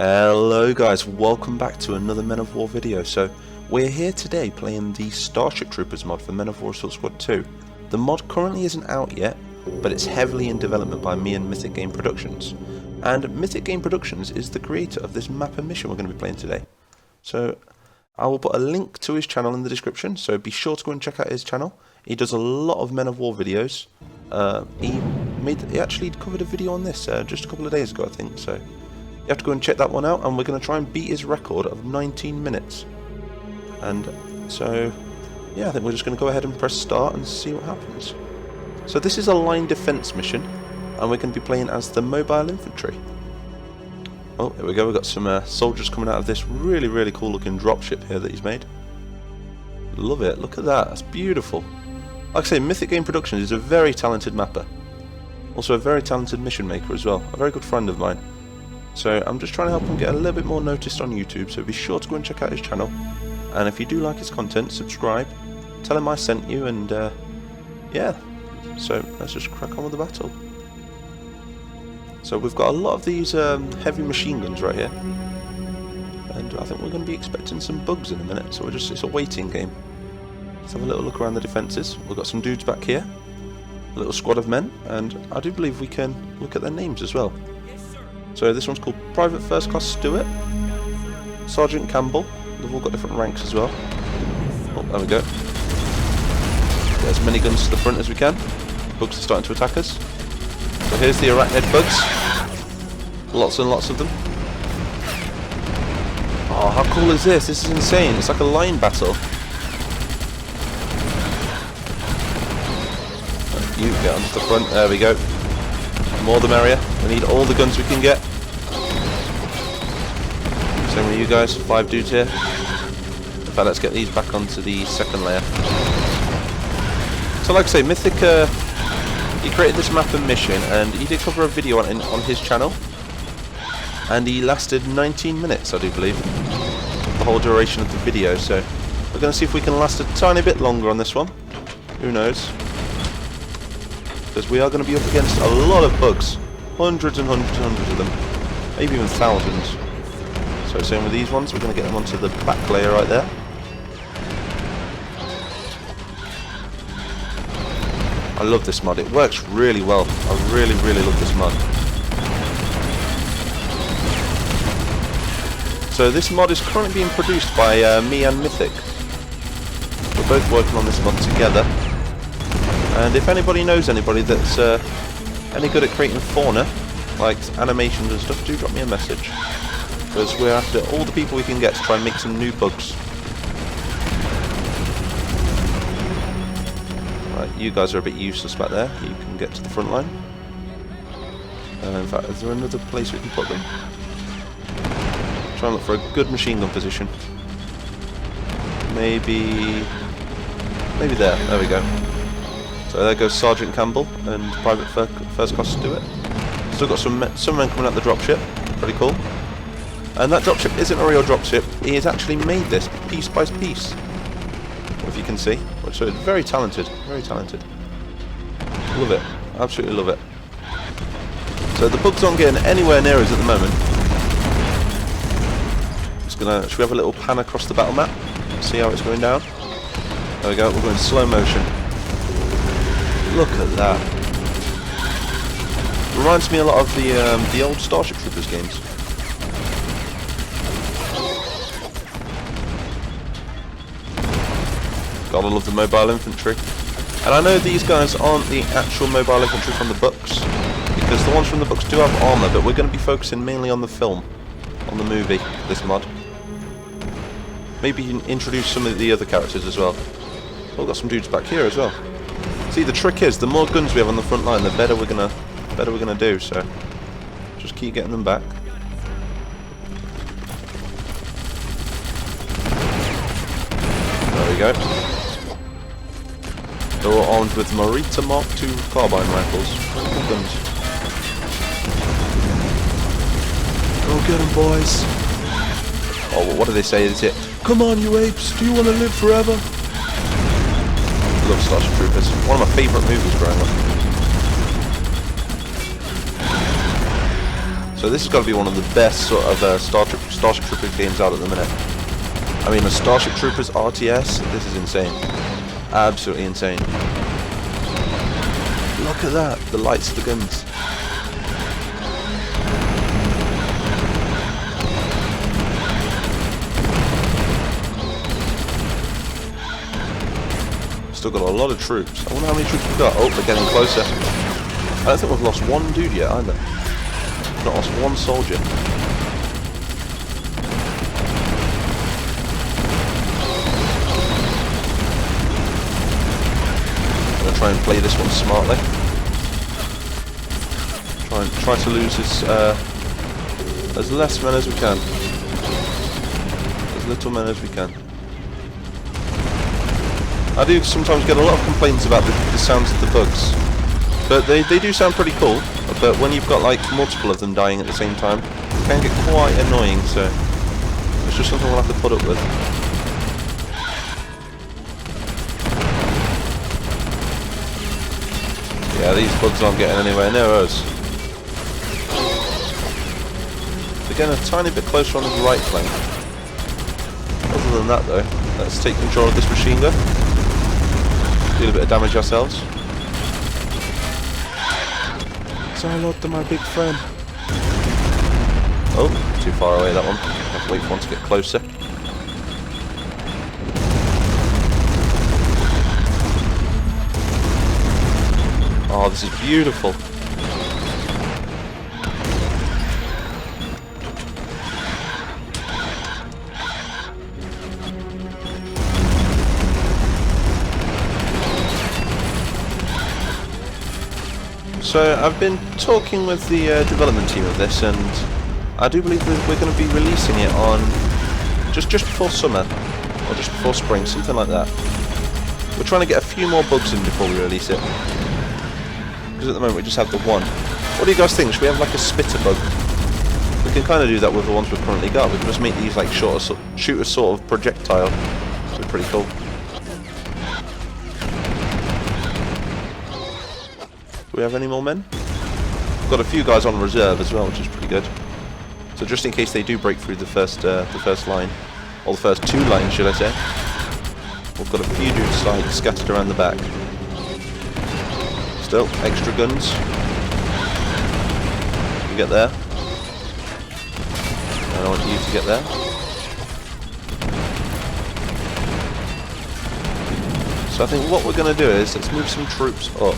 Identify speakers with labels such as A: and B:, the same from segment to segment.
A: Hello guys, welcome back to another Men of War video. So we're here today playing the Starship Troopers mod for Men of War Assault Squad 2. The mod currently isn't out yet, but it's heavily in development by me and Mythic Game Productions. And Mythic Game Productions is the creator of this map and mission we're going to be playing today. So I will put a link to his channel in the description, so be sure to go and check out his channel. He does a lot of Men of War videos. He actually covered a video on this just a couple of days ago, I think, so you have to go and check that one out, and we're going to try and beat his record of 19 minutes. And so, yeah, I think we're just going to go ahead and press start and see what happens. So this is a line defense mission, and we're going to be playing as the mobile infantry. Oh, here we go, we've got some soldiers coming out of this really cool looking dropship here that he's made. Love it, look at that, that's beautiful. Like I say, Mythic Game Productions is a very talented mapper. Also a very talented mission maker as well, a very good friend of mine. So I'm just trying to help him get a little bit more noticed on YouTube, so be sure to go and check out his channel. And if you do like his content, subscribe, tell him I sent you, and yeah. So let's just crack on with the battle. So we've got a lot of these heavy machine guns right here. And I think we're going to be expecting some bugs in a minute, so it's a waiting game. Let's have a little look around the defences. We've got some dudes back here, a little squad of men, and I do believe we can look at their names as well. So this one's called Private First Class Stewart, Sergeant Campbell. They've all got different ranks as well. Oh, there we go. Get as many guns to the front as we can. Bugs are starting to attack us. So here's the arachnid bugs. Lots and lots of them. Oh, how cool is this? This is insane. It's like a line battle. You get onto the front. There we go. More the merrier. We need all the guns we can get. Same with you guys. 5 dudes here. In fact, let's get these back onto the second layer. So like I say, Mythic, he created this map and mission, and he did cover a video on his channel. And he lasted 19 minutes, I do believe. The whole duration of the video, so we're going to see if we can last a tiny bit longer on this one. Who knows? Because we are going to be up against a lot of bugs. Hundreds and hundreds of them. Maybe even thousands. So same with these ones, we're going to get them onto the back layer right there. I love this mod, it works really well. I really love this mod. So this mod is currently being produced by me and Mythic. We're both working on this mod together. And if anybody knows anybody that's any good at creating fauna, like animations and stuff, do drop me a message. Because we're after all the people we can get to try and make some new bugs. Right, you guys are a bit useless back there. You can get to the front line. In fact, is there another place we can put them? Try and look for a good machine gun position. Maybe there. There we go. So there goes Sergeant Campbell and Private First Class Stewart. Still got some men coming out the dropship. Pretty cool. And that dropship isn't a real dropship. He has actually made this piece by piece, if you can see. So it's very talented. Very talented. Love it. Absolutely love it. So the bugs aren't getting anywhere near us at the moment. Should we have a little pan across the battle map? See how it's going down? There we go. We're going slow motion. Look at that. Reminds me a lot of the old Starship Troopers games. Gotta love the mobile infantry. And I know these guys aren't the actual mobile infantry from the books, because the ones from the books do have armour, but we're going to be focusing mainly on the film, on the movie, this mod. Maybe introduce some of the other characters as well. We've got some dudes back here as well. See, the trick is, the more guns we have on the front line, the better we're gonna do. So, just keep getting them back. There we go. They're all armed with Morita Mark II carbine rifles. Very good guns. Go get them, boys. Oh, what do they say? Is it, "Come on, you apes! Do you want to live forever?" I love Starship Troopers. One of my favourite movies growing up. So this has got to be one of the best sort of Starship Troopers games out at the minute. I mean, a Starship Troopers RTS, this is insane. Absolutely insane. Look at that, the lights of the guns. Still got a lot of troops. I wonder how many troops we've got. Oh, they're getting closer. I don't think we've lost one dude yet either. We've not lost one soldier. I'm going to try and play this one smartly. Try to lose as less men as we can. As little men as we can. I do sometimes get a lot of complaints about the sounds of the bugs, but they do sound pretty cool, but when you've got like multiple of them dying at the same time, it can get quite annoying, so it's just something we'll have to put up with. Yeah, these bugs aren't getting anywhere near us. They're getting a tiny bit closer on the right flank. Other than that though, let's take control of this machine gun. Deal a bit of damage ourselves. Say hello to my big friend. Oh, too far away that one. Have to wait for one to get closer. Oh, this is beautiful. So I've been talking with the development team of this, and I do believe that we're going to be releasing it on just before summer, or just before spring, something like that. We're trying to get a few more bugs in before we release it, because at the moment we just have the one. What do you guys think? Should we have like a spitter bug? We can kind of do that with the ones we've currently got. We can just make these like shoot a sort of projectile, which is pretty cool. Do we have any more men? We've got a few guys on reserve as well, which is pretty good. So just in case they do break through the first line, or the first two lines, should I say? We've got a few dudes like scattered around the back. Still, extra guns. You get there. And I want you to get there. So I think what we're going to do is let's move some troops up.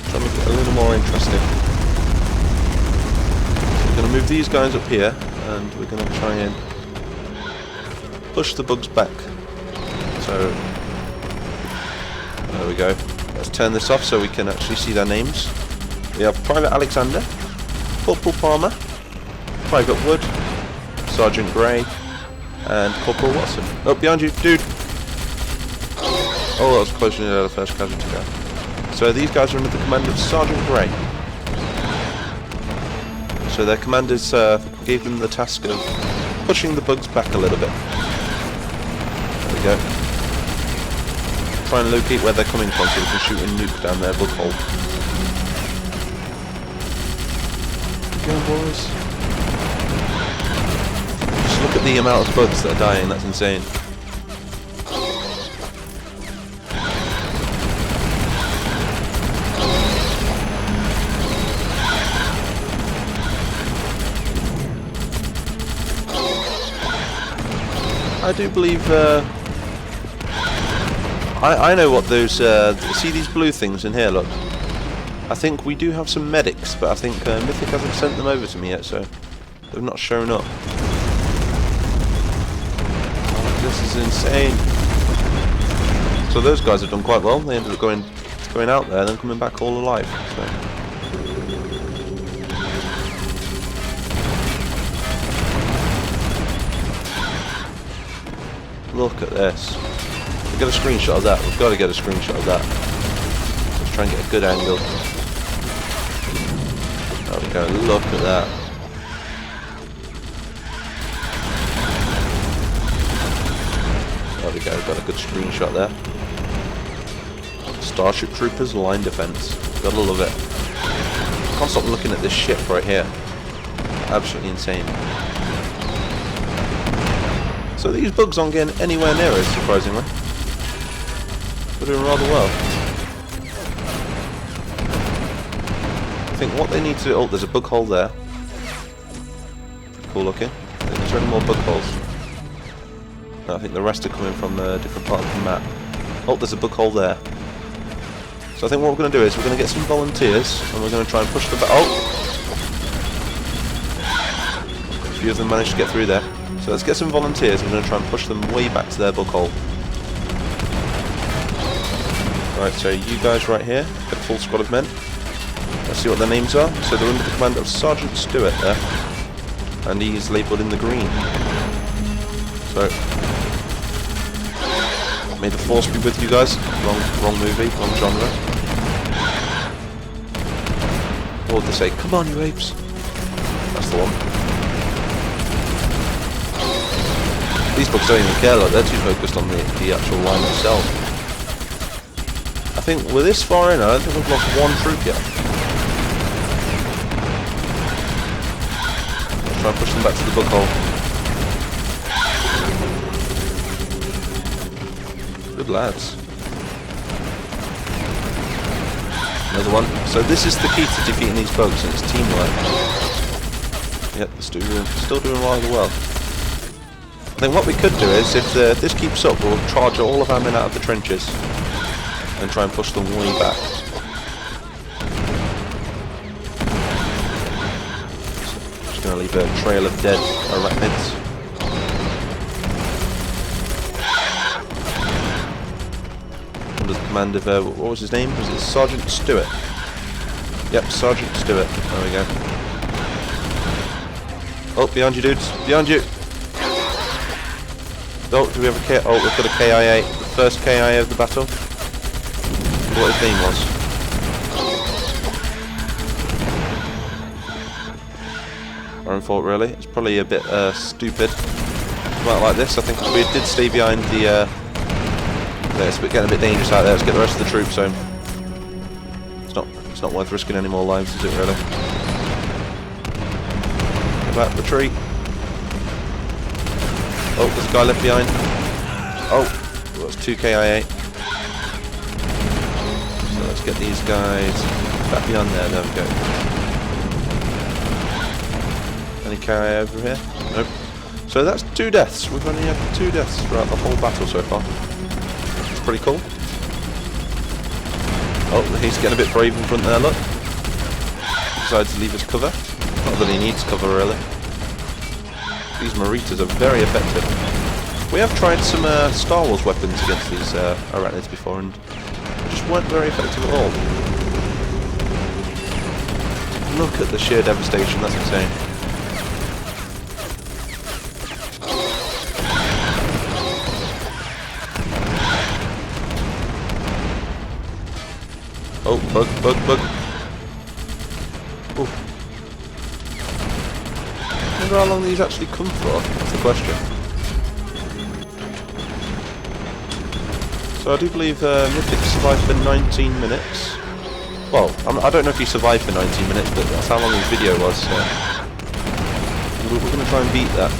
A: Try to make it a little more interesting. So we're going to move these guys up here, and we're going to try and push the bugs back. So there we go. Let's turn this off so we can actually see their names. We have Private Alexander, Corporal Palmer, Private Wood, Sergeant Grey, and Corporal Watson. Oh, behind you, dude! Oh, that was close to the first casualty there. So these guys are under the command of Sergeant Grey. So their commanders gave them the task of pushing the bugs back a little bit. There we go. Try and locate where they're coming from so we can shoot a nuke down their bug hole. Go boys. Just look at the amount of bugs that are dying, that's insane. I do believe, I know what those, see these blue things in here, look. I think we do have some medics, but I think Mythic hasn't sent them over to me yet, so they've not shown up. Oh, this is insane. So those guys have done quite well. They ended up going out there and then coming back all alive. So. Look at this. We'll get a screenshot of that. We've got to get a screenshot of that. Let's try and get a good angle. There we go. Look at that. There we go. Got a good screenshot there. Starship Troopers line defense. Gotta love it. Can't stop looking at this ship right here. Absolutely insane. So these bugs aren't getting anywhere near us, surprisingly. They're doing rather well. I think what they need to do... Oh, there's a bug hole there. Pretty cool looking. Is there any more bug holes? No, I think the rest are coming from a different part of the map. Oh, there's a bug hole there. So I think what we're going to do is we're going to get some volunteers and we're going to try and push the back. Oh! A few of them managed to get through there. So let's get some volunteers and we're going to try and push them way back to their bug hole. Right, so you guys right here, get a full squad of men. Let's see what their names are. So they're under the command of Sergeant Stewart there. And he's labelled in the green. So, may the force be with you guys. Wrong movie, wrong genre. What would they say? Come on, you apes. That's the one. These bugs don't even care, like they're too focused on the actual line itself. I think we're this far in, I don't think we've lost one troop yet. Let's try and push them back to the bug hole. Good lads. Another one. So this is the key to defeating these bugs, and it's teamwork. Yep, they're still doing rather well. I think what we could do is, if this keeps up, we'll charge all of our men out of the trenches and try and push them way back. Just going to leave a trail of dead arachnids. Under the command of, what was his name? Was it Sergeant Stewart? Yep, Sergeant Stewart. There we go. Oh, behind you dudes, behind you! Oh, do we have a K? Oh, we've got a KIA. The first KIA of the battle. What his name was. Our own fault, really. It's probably a bit stupid. Right like this. I think if we did stay behind the. It's getting a bit dangerous out there. Let's get the rest of the troops home. It's not worth risking any more lives, is it? Really? Get back, retreat. Oh, there's a guy left behind. Oh, that's 2 KIA. So let's get these guys back behind there. There we go. Any KIA over here? Nope. So that's 2 deaths. We've only had 2 deaths throughout the whole battle so far. It's pretty cool. Oh, he's getting a bit brave in front there, look. Decides to leave his cover. Not that he needs cover, really. These Maritas are very effective. We have tried some Star Wars weapons against these arachnids before and just weren't very effective at all. Look at the sheer devastation, that's insane. Oh, bug. Ooh. I wonder how long these actually come for, that's the question. So I do believe Mythic survived for 19 minutes. Well, I don't know if he survived for 19 minutes, but that's how long his video was, so we're going to try and beat that.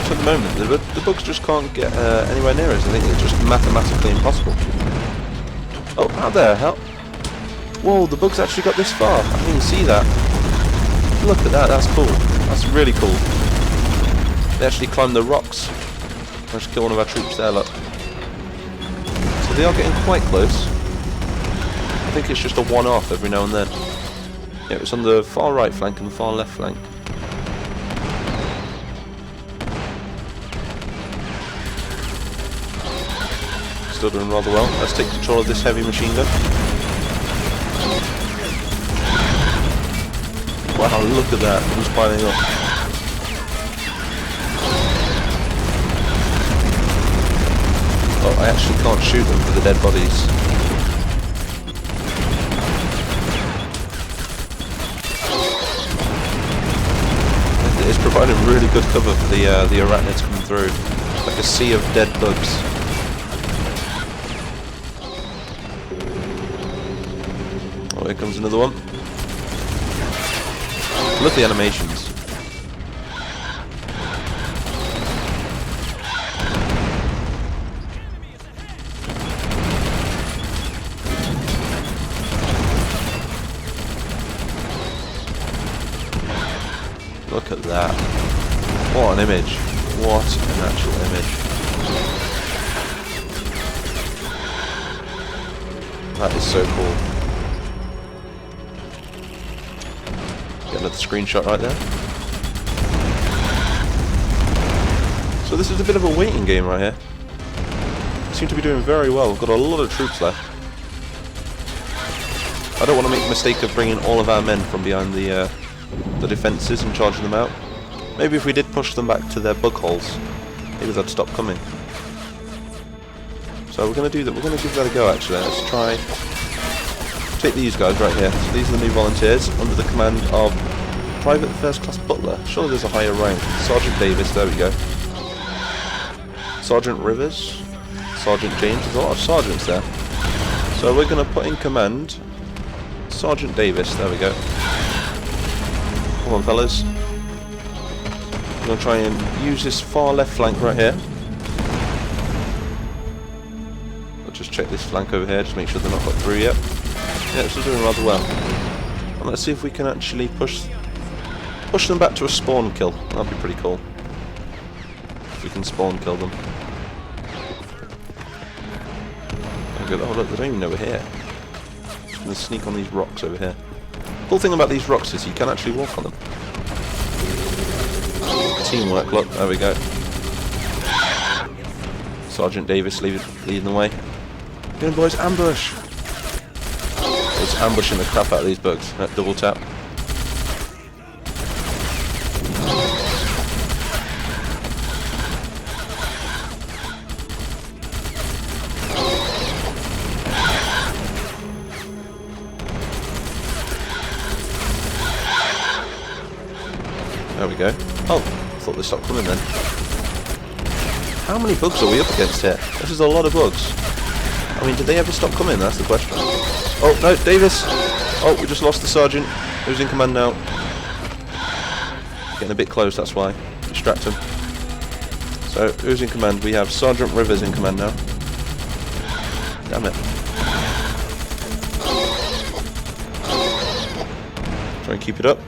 A: So at the moment, the bugs just can't get anywhere near us. I think it's just mathematically impossible. Oh, how the hell? Whoa, the bug's actually got this far. I didn't even see that. Look at that, that's cool. That's really cool. They actually climbed the rocks. Managed to kill one of our troops there, look. So they are getting quite close. I think it's just a one-off every now and then. Yeah, it's on the far right flank and the far left flank. Still doing rather well. Let's take control of this heavy machine gun. Wow, look at that. Who's piling up? Oh, I actually can't shoot them for the dead bodies. It's providing really good cover for the arachnids coming through. Like a sea of dead bugs. Oh, here comes another one. Look at the animations. Look at that. What an image. What an actual image. That is so cool. Get another screenshot right there. So this is a bit of a waiting game right here. We seem to be doing very well. We've got a lot of troops left. I don't want to make the mistake of bringing all of our men from behind the defences and charging them out. Maybe if we did push them back to their bug holes, maybe they'd stop coming. So we're going to do that. We're going to give that a go actually. Let's try take these guys right here. So these are the new volunteers under the command of Private First Class Butler. Surely there's a higher rank. Sergeant Davis, there we go. Sergeant Rivers, Sergeant James. There's a lot of sergeants there. So we're going to put in command Sergeant Davis, there we go. Come on fellas. I'm going to try and use this far left flank right here. I'll just check this flank over here, just make sure they're not got through yet. Yeah, it's doing rather well. And let's see if we can actually push them back to a spawn kill. That'd be pretty cool. If we can spawn kill them. Oh look, they don't even know we're here. Just going to sneak on these rocks over here. The cool thing about these rocks is you can actually walk on them. Teamwork, look, there we go. Sergeant Davis leading the way. Go on boys, ambush! It's ambushing the crap out of these bugs. That double tap. There we go. Oh, I thought they stopped coming then. How many bugs are we up against here? This is a lot of bugs. I mean, did they ever stop coming? That's the question. Oh, no, Davis! Oh, we just lost the sergeant. Who's in command now? Getting a bit close, that's why. Distract him. So, who's in command? We have Sergeant Rivers in command now. Damn it. Try and keep it up.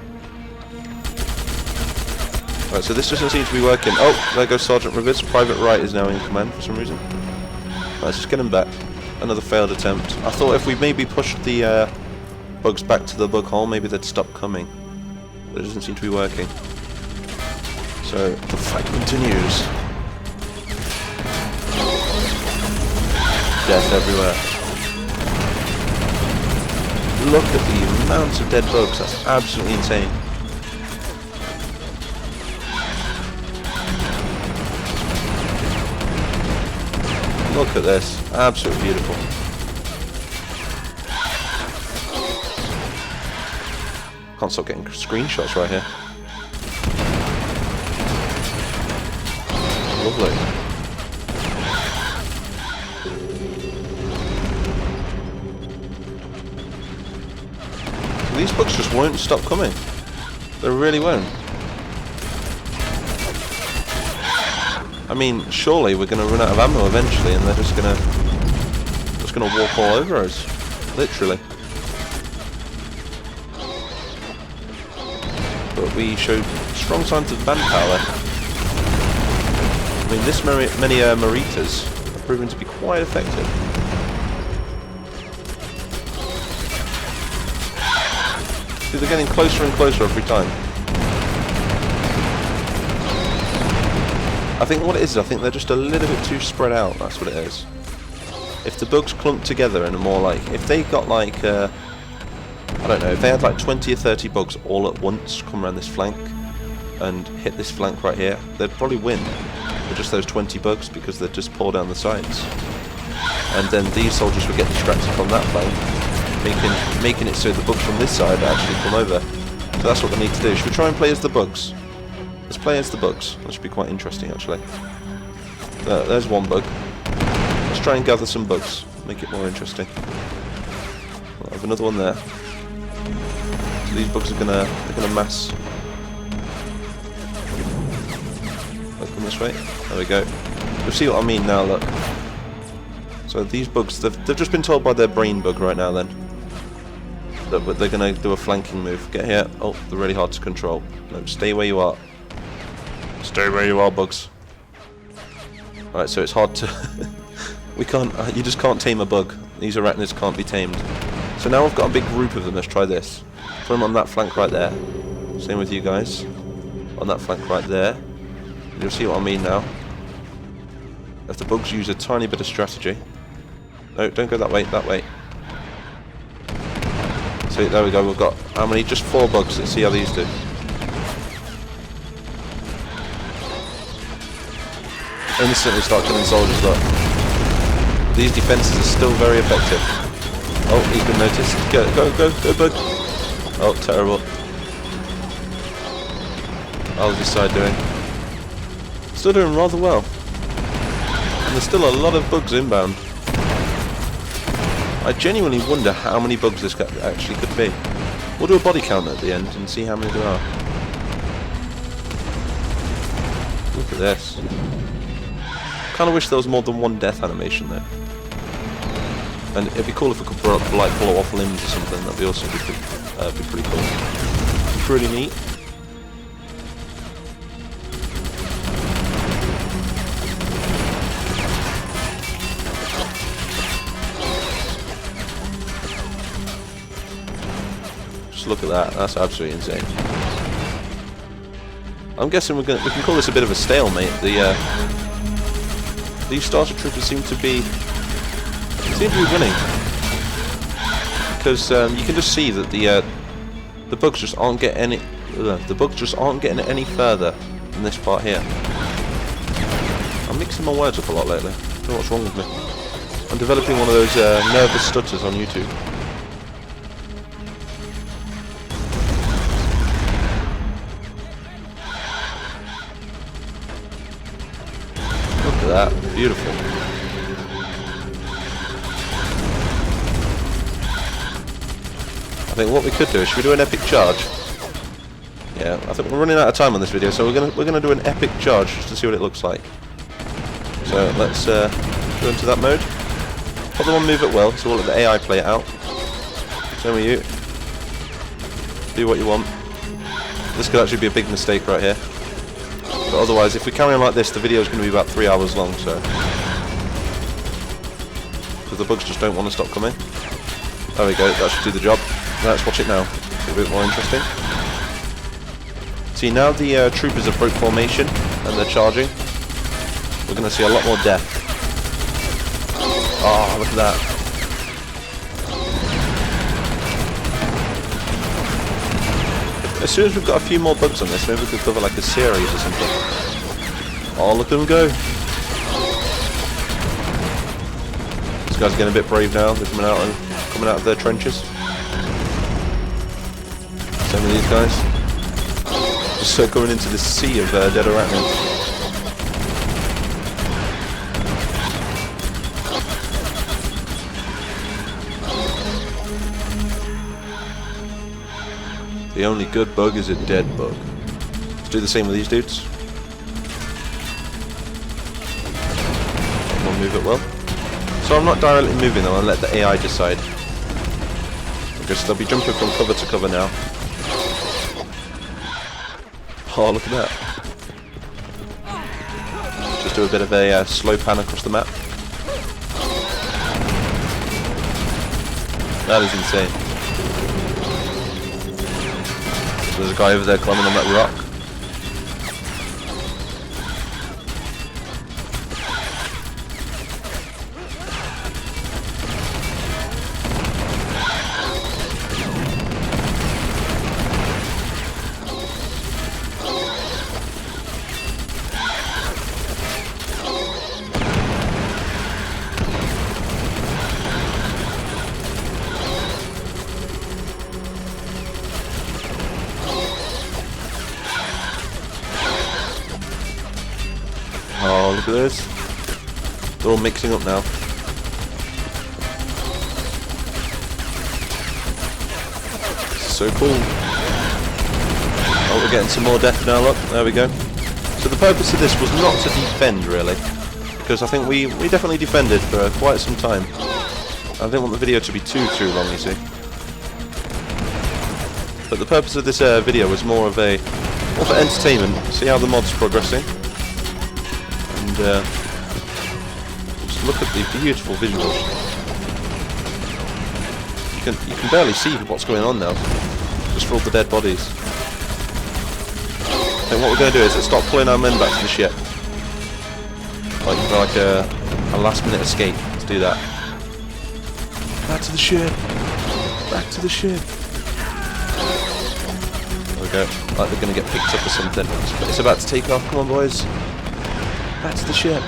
A: Right, so this doesn't seem to be working. Oh, there goes Sergeant Rivers. Private Wright is now in command for some reason. Right, let's just get him back. Another failed attempt. I thought if we maybe pushed the bugs back to the bug hole, maybe they'd stop coming. But it doesn't seem to be working. So, the fight continues. Death everywhere. Look at the amount of dead bugs. That's absolutely insane. Look at this, absolutely beautiful. Can't stop getting screenshots right here. Lovely. So these bugs just won't stop coming. They really won't. I mean, surely we're going to run out of ammo eventually, and they're just going to walk all over us, literally. But we showed strong signs of manpower. I mean, this many Maritas are proving to be quite effective. See, they're getting closer and closer every time. I think what it is, I think they're just a little bit too spread out, that's what it is. If the bugs clumped together and are more like, if they got like, I don't know, if they had like 20 or 30 bugs all at once come around this flank and hit this flank right here, they'd probably win with just those 20 bugs because they'd just pour down the sides. And then these soldiers would get distracted from that flank, making it so the bugs from this side actually come over. So that's what they need to do. Should we try and play as the bugs? Let's play as the bugs. That should be quite interesting, actually. There's one bug. Let's try and gather some bugs. Make it more interesting. I have another one there. So these bugs are they're gonna mass. They'll come this way. There we go. You'll see what I mean now. Look. So these bugs, they've just been told by their brain bug right now. Then that they're gonna do a flanking move. Get here. Oh, they're really hard to control. No, stay where you are. Stay where you are, bugs. Alright, so it's hard to... we can't... you just can't tame a bug. These arachnids can't be tamed. So now I've got a big group of them. Let's try this. Put them on that flank right there. Same with you guys. On that flank right there. You'll see what I mean now. If the bugs use a tiny bit of strategy... No, don't go that way, that way. So there we go, we've got... How many? Just 4 bugs. Let's see how these do. Instantly start killing soldiers, look. These defences are still very effective. Oh, he's been noticed. Go, bug. Oh, terrible. How's this side doing? Still doing rather well. And there's still a lot of bugs inbound. I genuinely wonder how many bugs this actually could be. We'll do a body count at the end and see how many there are. Look at this. I kind of wish there was more than one death animation there. And it'd be cool if we could like blow off limbs or something. That'd be also be pretty cool. Pretty neat. Just look at that. That's absolutely insane. I'm guessing we can call this a bit of a stalemate. These Starship troopers seem to be winning, because you can just see that the bugs just aren't getting any further than this part here. I'm mixing my words up a lot lately. I don't know what's wrong with me. I'm developing one of those nervous stutters on YouTube. Look at that, beautiful. I think what we could do is, should we do an epic charge? Yeah, I think we're running out of time on this video, so we're gonna do an epic charge just to see what it looks like. So let's go into that mode. Put them on move it well, so we'll let the AI play it out. Same with you. Do what you want. This could actually be a big mistake right here. But otherwise, if we carry on like this, the video is going to be about 3 hours long, so... Because the bugs just don't want to stop coming. There we go, that should do the job. Let's watch it now. It's a bit more interesting. See, now the troopers have broke formation, and they're charging. We're going to see a lot more death. Oh, look at that. As soon as we've got a few more bugs on this, maybe we could cover like a series or something. Oh, look at them go! This guy's getting a bit brave now. They're coming out of their trenches. Same with these guys. Just going into this sea of dead arachnids. The only good bug is a dead bug. Let's do the same with these dudes. We'll move it well. So I'm not directly moving them, I'll let the AI decide. Because they'll be jumping from cover to cover now. Oh, look at that. Just do a bit of a slow pan across the map. That is insane. There's a guy over there climbing on that rock. Oh, look at this. They're all mixing up now. So cool. Oh, we're getting some more death now, look. There we go. So the purpose of this was not to defend, really. Because I think we definitely defended for quite some time. I didn't want the video to be too long, you see. But the purpose of this video was more for entertainment. See how the mod's progressing. And just look at the beautiful visuals. You can barely see what's going on now. Just for all the dead bodies. And what we're going to do is start pulling our men back to the ship. Like a last minute escape. Let's do that. Back to the ship. Back to the ship. There we go. Like they're going to get picked up or something. It's about to take off. Come on, boys. Back to the ship.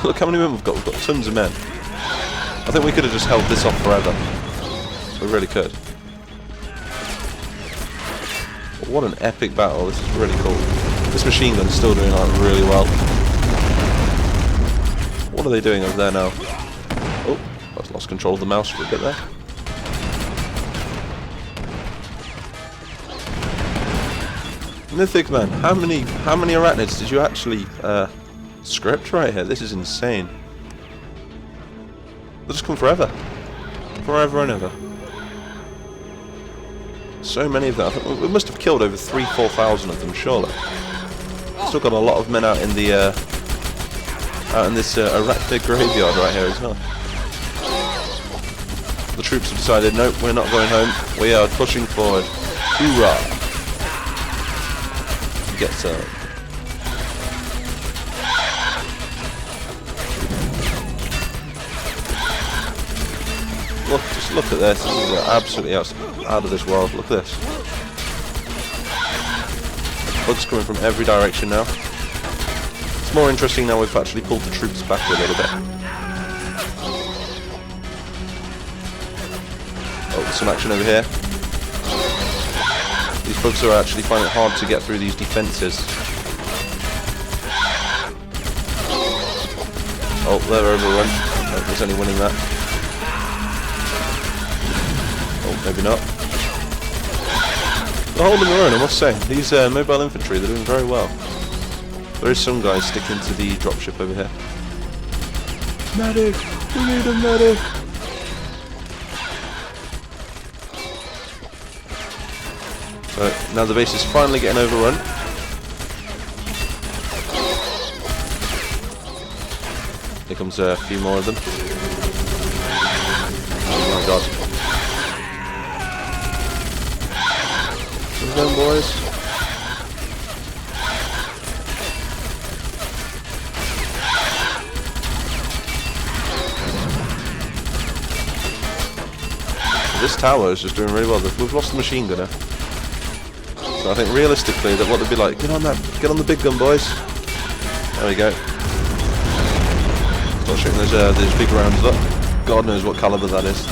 A: Look how many men we've got. We've got tons of men. I think we could have just held this off forever. We really could. But what an epic battle. This is really cool. This machine gun's still doing like really well. What are they doing over there now? Oh, I've lost control of the mouse for a bit there. Mythic man, how many arachnids did you actually script right here? This is insane. They'll just come forever. Forever and ever. So many of them. I think we must have killed over 3,000–4,000 of them, surely. Still got a lot of men out in the out in this arachnid graveyard right here as well. The troops have decided, nope, we're not going home. We are pushing forward. Hoorah! Get some. Just look at this. This is absolutely out of this world. Look at this. Bugs coming from every direction now. It's more interesting now we've actually pulled the troops back a little bit. Oh, there's some action over here. These bugs are actually finding it hard to get through these defences. Oh, they're overrun. Oh, there's only winning that. Oh, maybe not. They're holding their own, I must say. These mobile infantry, they're doing very well. There is some guys sticking to the dropship over here. Medic! We need a medic! So, now the base is finally getting overrun. Here comes a few more of them. Oh my god. Come on, boys. This tower is just doing really well. We've lost the machine gunner. So I think realistically that what they'd be like, get on the big gun, boys. There we go. Start shooting those big rounds up. God knows what caliber that is.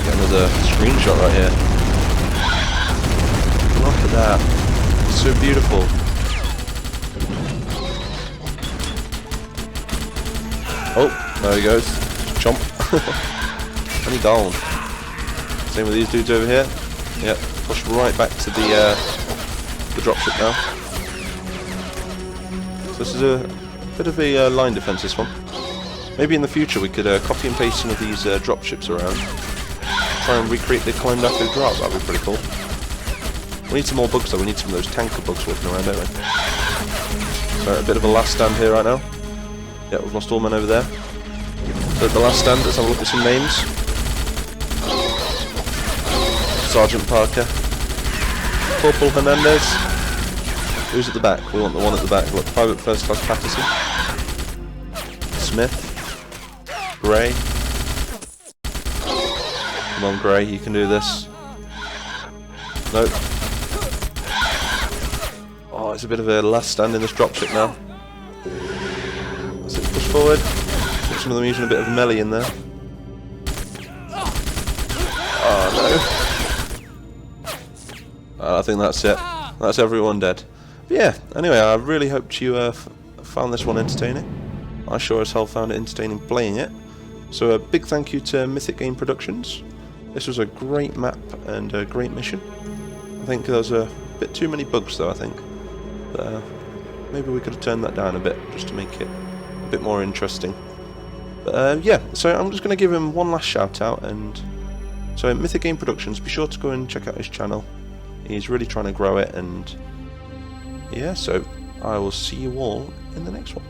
A: Get another screenshot right here. Look at that. It's so beautiful. Oh, there he goes. Chomp. And he's down. Same with these dudes over here. Yep, push right back to the dropship now. So this is a bit of a line defense, this one. Maybe in the future we could copy and paste some of these dropships around. Try and recreate the climb after drop, that'd be pretty cool. We need some more bugs though, we need some of those tanker bugs walking around, don't we? So a bit of a last stand here right now. Yeah, we've lost all men over there. So at the last stand, let's have a look at some names. Sergeant Parker. Corporal Hernandez. Who's at the back? We want the one at the back. Look, Private First Class Patterson. Smith. Gray. Come on, Gray, you can do this. Nope. Oh, it's a bit of a last stand in this dropship now. Let's push forward. Some of them using a bit of melee in there. Oh no. I think that's it. That's everyone dead. But yeah, anyway, I really hoped you found this one entertaining. I sure as hell found it entertaining playing it. So a big thank you to Mythic Game Productions. This was a great map and a great mission. I think there was a bit too many bugs though, I think. But, maybe we could have turned that down a bit just to make it a bit more interesting. But yeah, so I'm just going to give him one last shout out. And so Mythic Game Productions, be sure to go and check out his channel. He's really trying to grow it, and yeah, so I will see you all in the next one.